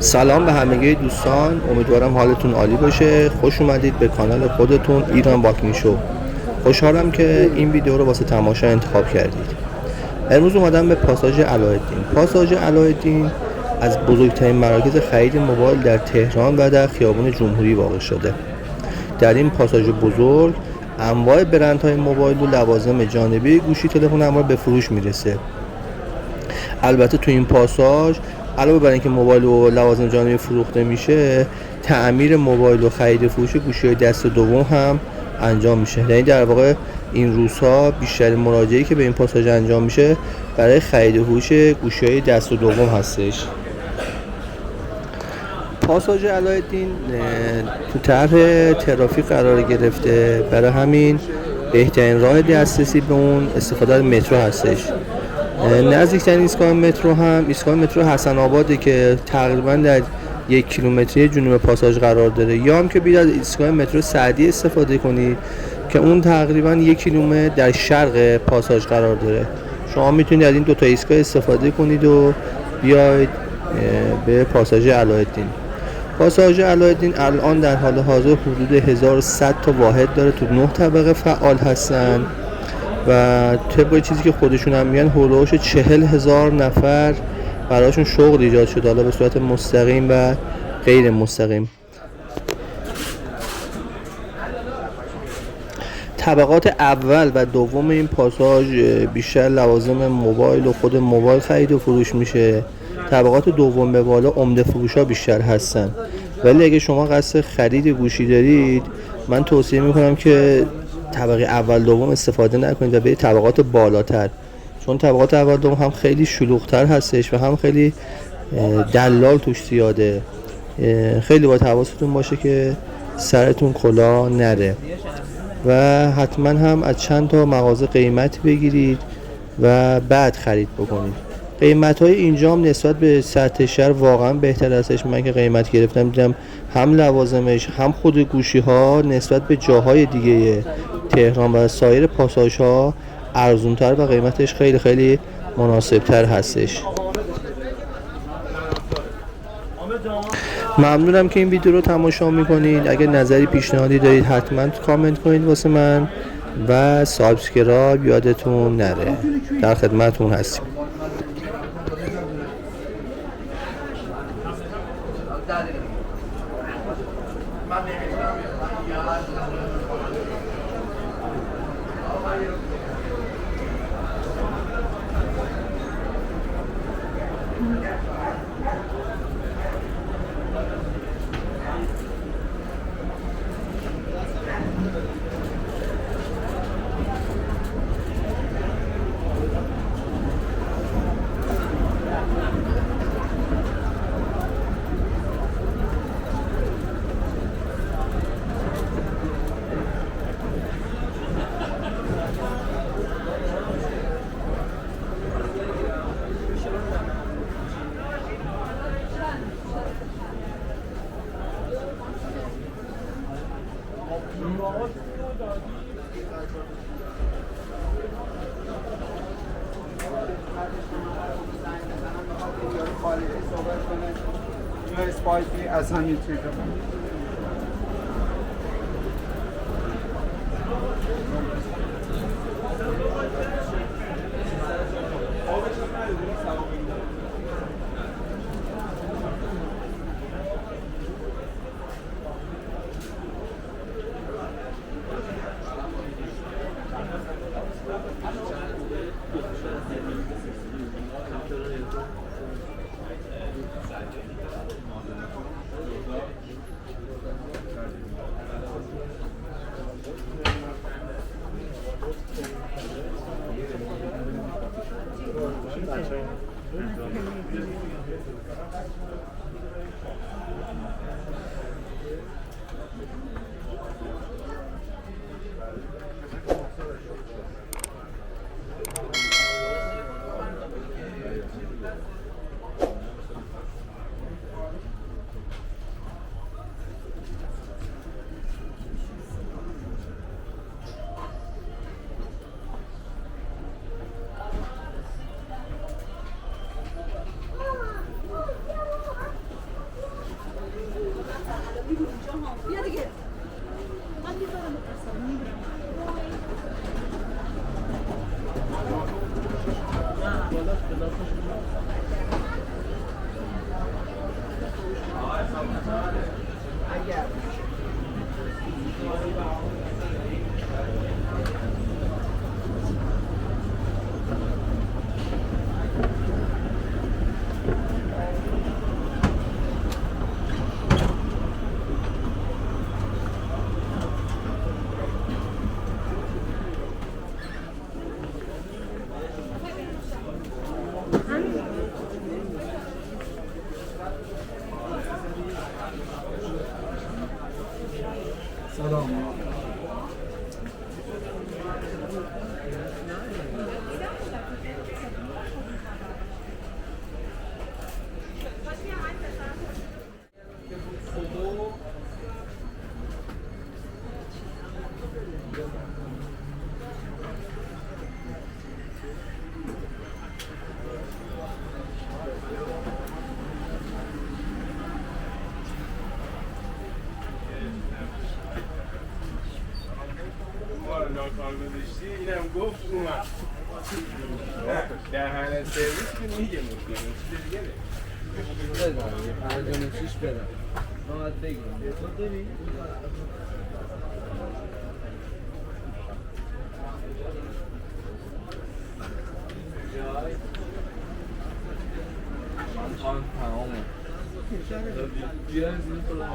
سلام به همگی دوستان، امیدوارم حالتون عالی باشه. خوش اومدید به کانال خودتون ایران واکینگ شو. خوشحالم که این ویدیو رو واسه تماشا انتخاب کردید. امروز اومدم به پاساژ علاءالدین. پاساژ علاءالدین از بزرگترین مراکز خرید موبایل در تهران و در خیابان جمهوری واقع شده. در این پاساژ بزرگ انواع برندهای موبایل و لوازم جانبی گوشی تلفن همراه به فروش میرسه. البته تو این پاساژ علاوه بر اینکه موبایل و لوازم جانبی فروخته میشه، تعمیر موبایل و خرید و فروش گوشی‌های دست دوم هم انجام میشه. یعنی در واقع این روزها بیشتر مراجعه‌ای که به این پاساژ انجام میشه برای خرید و فروش گوشی‌های دست دوم هستش. پاساژ علاءالدین تو طرح ترافیک قرار گرفته، برای همین بهترین راه دسترسی به اون استفاده از مترو هستش. نزدیکترین ایستگاه مترو هم ایستگاه مترو حسن آباده که تقریبا در 1 کیلومتری جنوب پاساژ قرار داره، یا هم که بیاید از ایستگاه مترو سعدی استفاده کنید که اون تقریبا 1 کیلومتر در شرق پاساژ قرار داره. شما میتونید از این دو تا ایستگاه استفاده کنید و بیاید به پاساژ علاءالدین. پاساژ علاءالدین الان در حال حاضر حدود 1100 تا واحد داره، تو 9 طبقه فعال هستن و طبق چیزی که خودشون هم میگن هولوش 40,000 نفر براشون شغل ایجاد شده، حالا به صورت مستقیم و غیر مستقیم. طبقات اول و دوم این پاساژ بیشتر لوازم موبایل و خود موبایل خرید و فروش میشه. طبقات دوم به بالا عمده فروش ها بیشتر هستن، ولی اگه شما قصد خرید گوشی دارید من توصیه میکنم که طبقه اول دوم استفاده نکنید و برید طبقات بالاتر، چون طبقات اول دوم هم خیلی شلوغ‌تر هستش و هم خیلی دلال توش زیاده. خیلی باید حواستون باشه که سرتون کلاه نره و حتما هم از چند تا مغازه قیمت بگیرید و بعد خرید بکنید. قیمت‌های اینجا هم نسبت به سطح شهر واقعا بهتر هستش. من که قیمت گرفتم دیدم هم لوازمش هم خود گوشی‌ها نسبت به جاهای دیگه تهران و سایر پاساژها ارزان‌تر و قیمتش خیلی خیلی مناسب‌تر هستش. ممنونم که این ویدیو رو تماشا میکنید. اگر نظری پیشنهادی دارید حتما کامنت کنید واسه من و سابسکرایب یادتون نره. در خدمتتون هستیم. اسپایسی از همین چیزا سلام. والا کارگذاشتی اینم گفت اومد نه دهن سرویس که میگه مشکل چیز دیگه نه بدم 56 بدم ما باید بگیم تو داری؟ آن تمامه بیا از این خودم